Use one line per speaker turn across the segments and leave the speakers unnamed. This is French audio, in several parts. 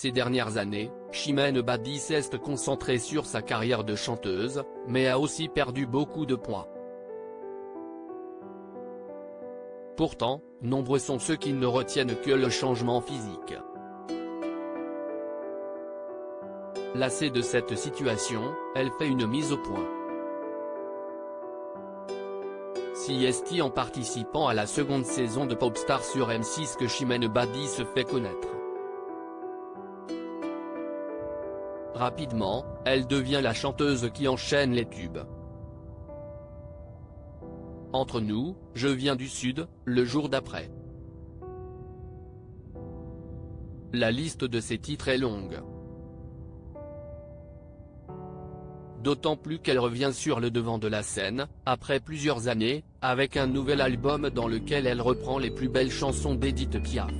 Ces dernières années, Chimène Badi s'est concentrée sur sa carrière de chanteuse, mais a aussi perdu beaucoup de poids. Pourtant, nombreux sont ceux qui ne retiennent que le changement physique. Lassée de cette situation, elle fait une mise au point. CST en participant à la seconde saison de Popstar sur M6 que Chimène Badi se fait connaître. Rapidement, elle devient la chanteuse qui enchaîne les tubes. Entre nous, je viens du Sud, le jour d'après. La liste de ses titres est longue. D'autant plus qu'elle revient sur le devant de la scène, après plusieurs années, avec un nouvel album dans lequel elle reprend les plus belles chansons d'Édith Piaf.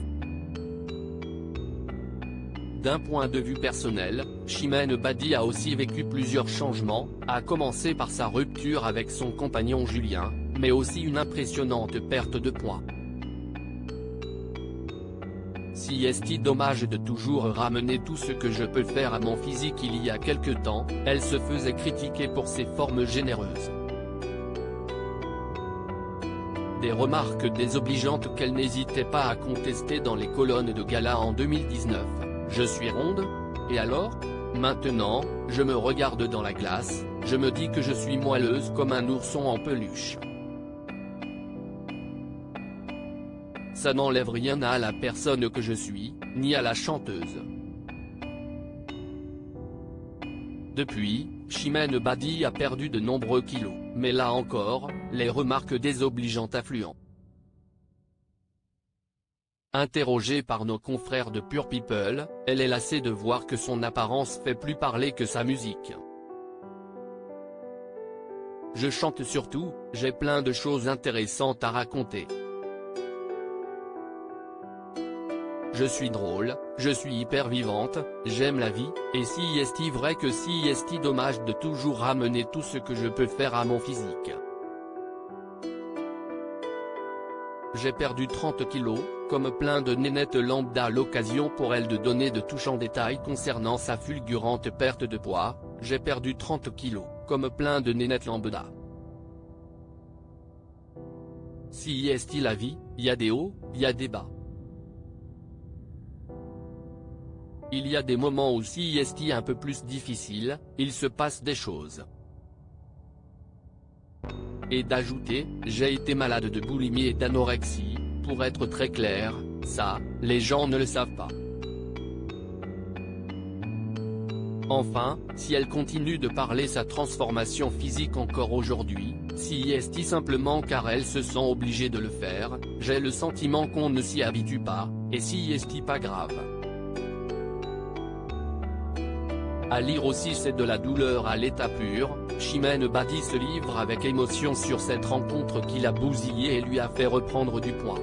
D'un point de vue personnel, Chimène Badi a aussi vécu plusieurs changements, à commencer par sa rupture avec son compagnon Julien, mais aussi une impressionnante perte de poids. CST dommage de toujours ramener tout ce que je peux faire à mon physique. Il y a quelque temps, elle se faisait critiquer pour ses formes généreuses. Des remarques désobligeantes qu'elle n'hésitait pas à contester dans les colonnes de gala en 2019. Je suis ronde ? Et alors ? Maintenant, je me regarde dans la glace, je me dis que je suis moelleuse comme un ourson en peluche. Ça n'enlève rien à la personne que je suis, ni à la chanteuse. Depuis, Chimène Badi a perdu de nombreux kilos, mais là encore, les remarques désobligeantes affluent. Interrogée par nos confrères de Pure People, elle est lassée de voir que son apparence fait plus parler que sa musique. Je chante surtout, j'ai plein de choses intéressantes à raconter. Je suis drôle, je suis hyper vivante, j'aime la vie, et si est-il vrai que si est-il dommage de toujours ramener tout ce que je peux faire à mon physique. J'ai perdu 30 kilos, comme plein de nénettes lambda. L'occasion pour elle de donner de touchants détails concernant sa fulgurante perte de poids, j'ai perdu 30 kilos, comme plein de nénettes lambda. Si est-il la vie, il y a des hauts, il y a des bas. Il y a des moments où si est un peu plus difficile, il se passe des choses. Et d'ajouter, j'ai été malade de boulimie et d'anorexie, pour être très clair, ça, les gens ne le savent pas. Enfin, si elle continue de parler sa transformation physique encore aujourd'hui, si est simplement car elle se sent obligée de le faire, j'ai le sentiment qu'on ne s'y habitue pas, et si est pas grave. À lire aussi, c'est de la douleur à l'état pur. Chimène Badi se livre avec émotion sur cette rencontre qui l'a bousillée et lui a fait reprendre du poids.